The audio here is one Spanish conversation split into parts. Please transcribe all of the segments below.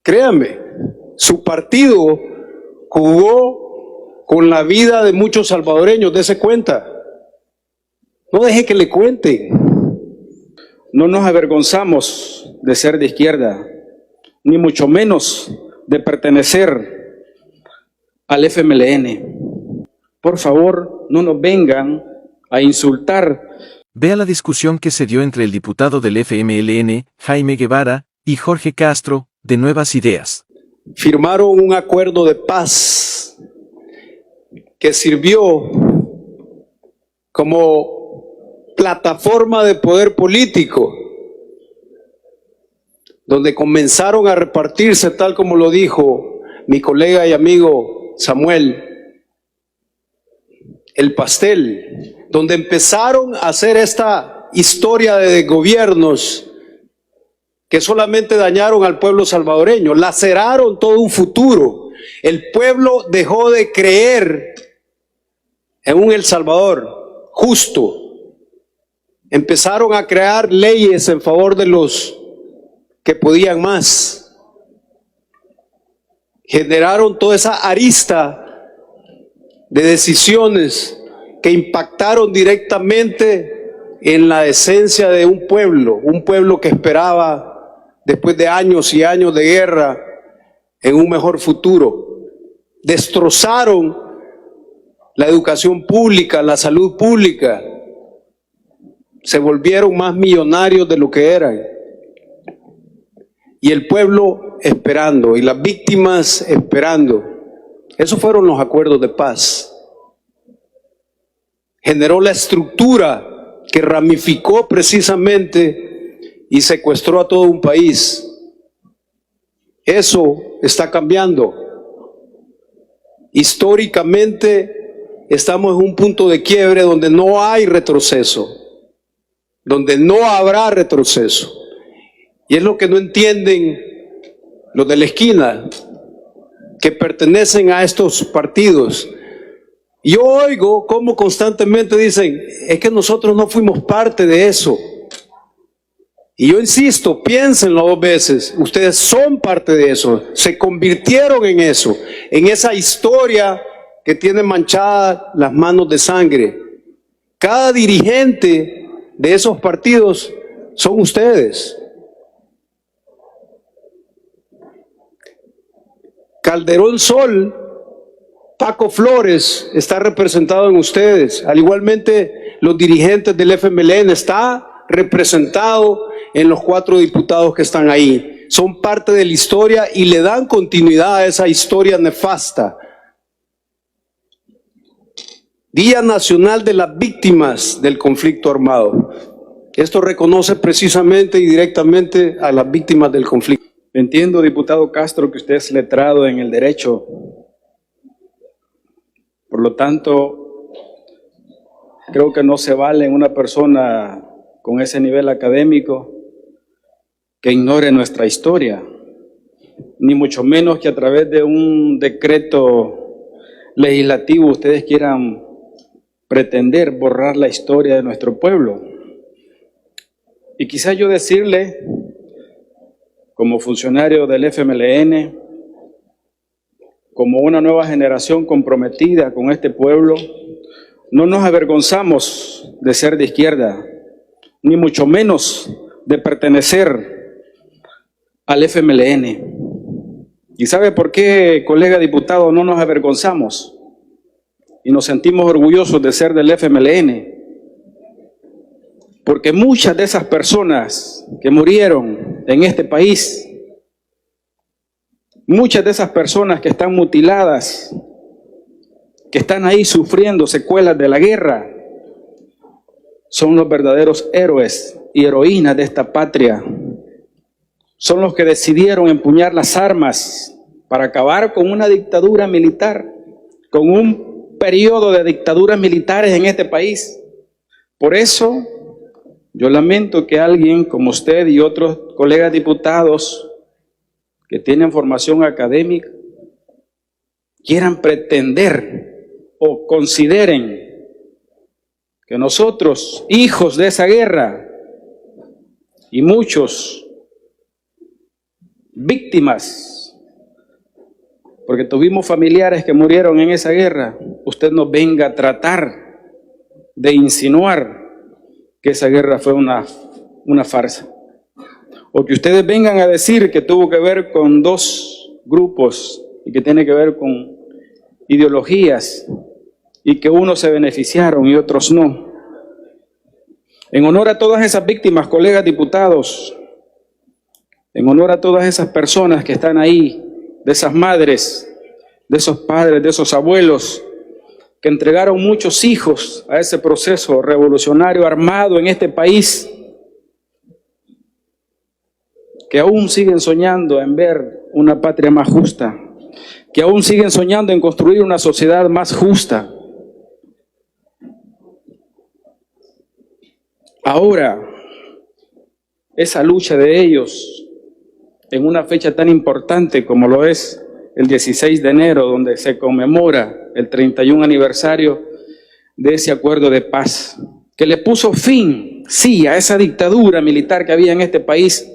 Créame, su partido jugó con la vida de muchos salvadoreños, dése cuenta. No deje que le cuenten. No nos avergonzamos de ser de izquierda, ni mucho menos de pertenecer al FMLN. Por favor, no nos vengan a insultar. Vea la discusión que se dio entre el diputado del FMLN, Jaime Guevara, y Jorge Castro, de Nuevas Ideas. Firmaron un acuerdo de paz que sirvió como plataforma de poder político, donde comenzaron a repartirse, tal como lo dijo mi colega y amigo Samuel, el pastel, donde empezaron a hacer esta historia de gobiernos que solamente dañaron al pueblo salvadoreño, laceraron todo un futuro. El pueblo dejó de creer en un El Salvador justo. Empezaron a crear leyes en favor de los que podían más. Generaron toda esa arista de decisiones que impactaron directamente en la esencia de un pueblo que esperaba, después de años y años de guerra, en un mejor futuro. Destrozaron la educación pública, la salud pública. Se volvieron más millonarios de lo que eran. Y el pueblo esperando, y las víctimas esperando. Esos fueron los acuerdos de paz. Generó la estructura que ramificó precisamente y secuestró a todo un país. Eso está cambiando. Históricamente estamos en un punto de quiebre donde no hay retroceso, donde no habrá retroceso. Y es lo que no entienden los de la esquina, que pertenecen a estos partidos. Yo oigo cómo constantemente dicen, es que nosotros no fuimos parte de eso. Y yo insisto, piénsenlo 2 veces, ustedes son parte de eso, se convirtieron en eso, en esa historia que tiene manchadas las manos de sangre. Cada dirigente de esos partidos son ustedes. Calderón Sol, Paco Flores está representado en ustedes, al igualmente los dirigentes del FMLN está representado en los 4 diputados que están ahí. Son parte de la historia y le dan continuidad a esa historia nefasta. Día Nacional de las Víctimas del Conflicto Armado. Esto reconoce precisamente y directamente a las víctimas del conflicto. Entiendo, diputado Castro, que usted es letrado en el derecho. Por lo tanto, creo que no se vale en una persona con ese nivel académico que ignore nuestra historia, ni mucho menos que a través de un decreto legislativo ustedes quieran pretender borrar la historia de nuestro pueblo. Y quizás yo decirle, como funcionario del FMLN, como una nueva generación comprometida con este pueblo, no nos avergonzamos de ser de izquierda, ni mucho menos de pertenecer al FMLN. ¿Y sabe por qué, colega diputado, no nos avergonzamos y nos sentimos orgullosos de ser del FMLN? Porque muchas de esas personas que murieron en este país, muchas de esas personas que están mutiladas, que están ahí sufriendo secuelas de la guerra, son los verdaderos héroes y heroínas de esta patria. Son los que decidieron empuñar las armas para acabar con una dictadura militar, con un periodo de dictaduras militares en este país. Por eso, yo lamento que alguien como usted y otros colegas diputados que tienen formación académica quieran pretender o consideren que nosotros, hijos de esa guerra, y muchos víctimas, porque tuvimos familiares que murieron en esa guerra, usted no venga a tratar de insinuar que esa guerra fue una farsa. O que ustedes vengan a decir que tuvo que ver con dos grupos y que tiene que ver con ideologías y que unos se beneficiaron y otros no. En honor a todas esas víctimas, colegas diputados, en honor a todas esas personas que están ahí, de esas madres, de esos padres, de esos abuelos, que entregaron muchos hijos a ese proceso revolucionario armado en este país, que aún siguen soñando en ver una patria más justa, que aún siguen soñando en construir una sociedad más justa. Ahora, esa lucha de ellos, en una fecha tan importante como lo es el 16 de enero, donde se conmemora el 31 aniversario de ese acuerdo de paz, que le puso fin, sí, a esa dictadura militar que había en este país,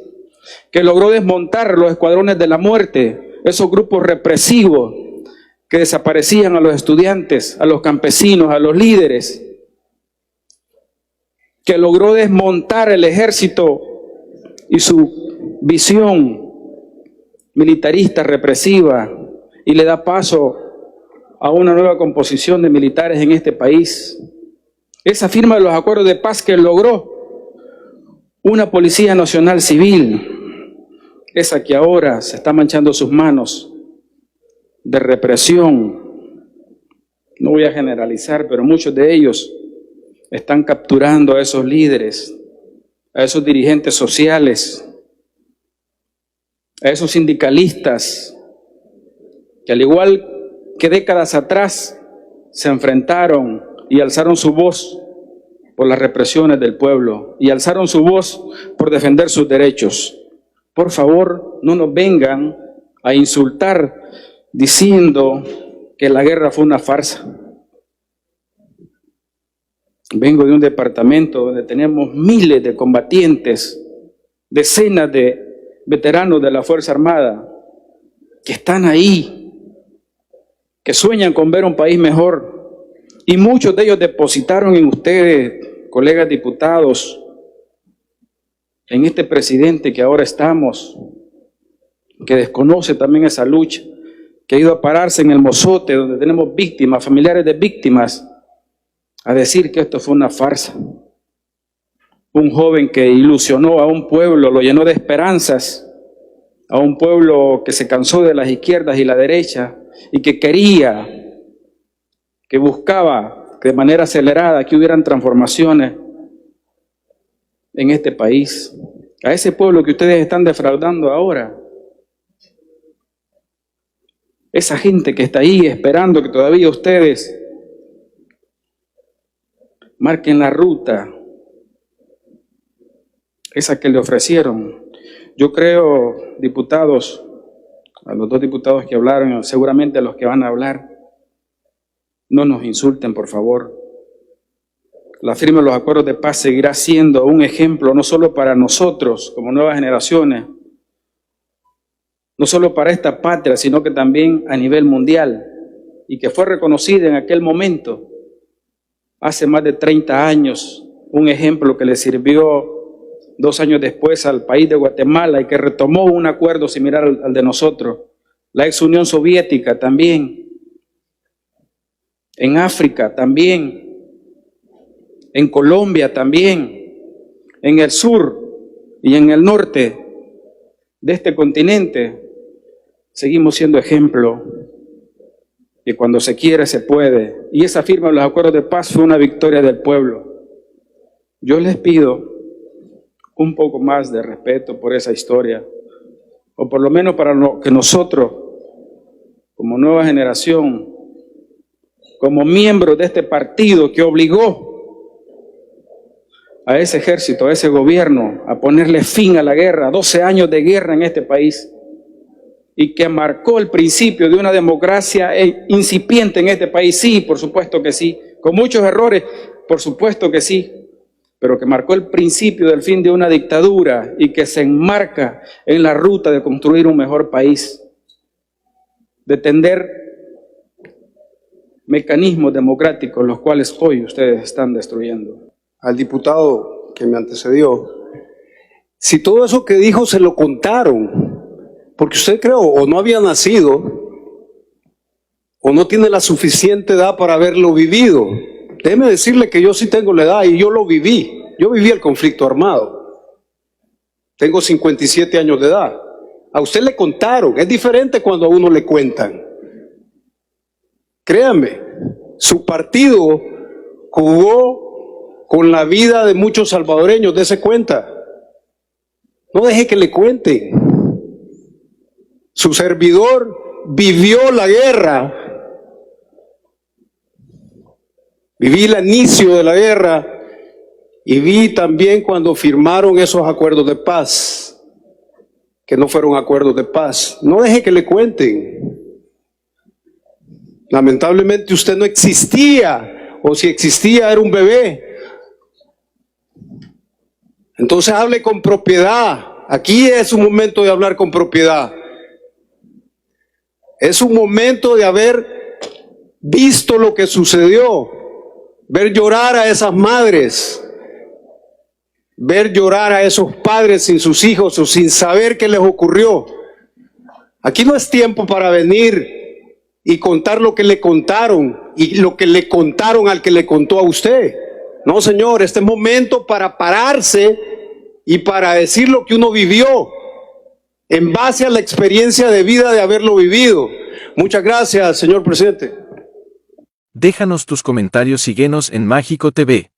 que logró desmontar los escuadrones de la muerte, esos grupos represivos que desaparecían a los estudiantes, a los campesinos, a los líderes, que logró desmontar el ejército y su visión militarista represiva y le da paso a una nueva composición de militares en este país. Esa firma de los acuerdos de paz que logró una Policía Nacional Civil, esa que ahora se está manchando sus manos de represión. No voy a generalizar, pero muchos de ellos están capturando a esos líderes, a esos dirigentes sociales, a esos sindicalistas que al igual que décadas atrás se enfrentaron y alzaron su voz por las represiones del pueblo y alzaron su voz por defender sus derechos. Por favor, no nos vengan a insultar diciendo que la guerra fue una farsa. Vengo de un departamento donde tenemos miles de combatientes, decenas de veteranos de la Fuerza Armada que están ahí, que sueñan con ver un país mejor, y muchos de ellos depositaron en ustedes, colegas diputados, en este presidente que ahora estamos, que desconoce también esa lucha, que ha ido a pararse en el Mozote, donde tenemos víctimas, familiares de víctimas, a decir que esto fue una farsa. Un joven que ilusionó a un pueblo, lo llenó de esperanzas, a un pueblo que se cansó de las izquierdas y la derecha, y que quería, que buscaba que de manera acelerada que hubieran transformaciones en este país. A ese pueblo que ustedes están defraudando ahora, esa gente que está ahí esperando que todavía ustedes marquen la ruta, esa que le ofrecieron. Yo creo, diputados, a los dos diputados que hablaron, seguramente a los que van a hablar, no nos insulten, por favor. La firma de los acuerdos de paz seguirá siendo un ejemplo no solo para nosotros como nuevas generaciones, no solo para esta patria, sino que también a nivel mundial, y que fue reconocida en aquel momento, hace más de 30 años, un ejemplo que le sirvió 2 años después al país de Guatemala y que retomó un acuerdo similar al de nosotros. La ex Unión Soviética también, en África también, en Colombia también, en el sur y en el norte de este continente, seguimos siendo ejemplo que cuando se quiere se puede. Y esa firma de los acuerdos de paz fue una victoria del pueblo. Yo les pido un poco más de respeto por esa historia, o por lo menos para que nosotros, como nueva generación, como miembros de este partido que obligó a ese ejército, a ese gobierno, a ponerle fin a la guerra, 12 años de guerra en este país, y que marcó el principio de una democracia incipiente en este país, sí, por supuesto que sí, con muchos errores, por supuesto que sí, pero que marcó el principio del fin de una dictadura y que se enmarca en la ruta de construir un mejor país, de tender mecanismos democráticos, los cuales hoy ustedes están destruyendo. Al diputado que me antecedió, si todo eso que dijo se lo contaron, porque usted creo o no había nacido o no tiene la suficiente edad para haberlo vivido. Déjeme decirle que yo sí tengo la edad y yo lo viví. Yo viví el conflicto armado. Tengo 57 años de edad. A usted le contaron. Es diferente cuando a uno le cuentan. Créanme, su partido jugó con la vida de muchos salvadoreños, dése cuenta. No deje que le cuenten. Su servidor vivió la guerra. Viví el inicio de la guerra y vi también cuando firmaron esos acuerdos de paz, que no fueron acuerdos de paz. No deje que le cuenten. Lamentablemente usted no existía, o si existía era un bebé. Entonces hable con propiedad. Aquí es un momento de hablar con propiedad. Es un momento de haber visto lo que sucedió. Ver llorar a esas madres, ver llorar a esos padres sin sus hijos o sin saber qué les ocurrió. Aquí no es tiempo para venir y contar lo que le contaron y lo que le contaron al que le contó a usted. No, señor, este es momento para pararse y para decir lo que uno vivió en base a la experiencia de vida de haberlo vivido. Muchas gracias, señor presidente. Déjanos tus comentarios, síguenos en Mágico TV.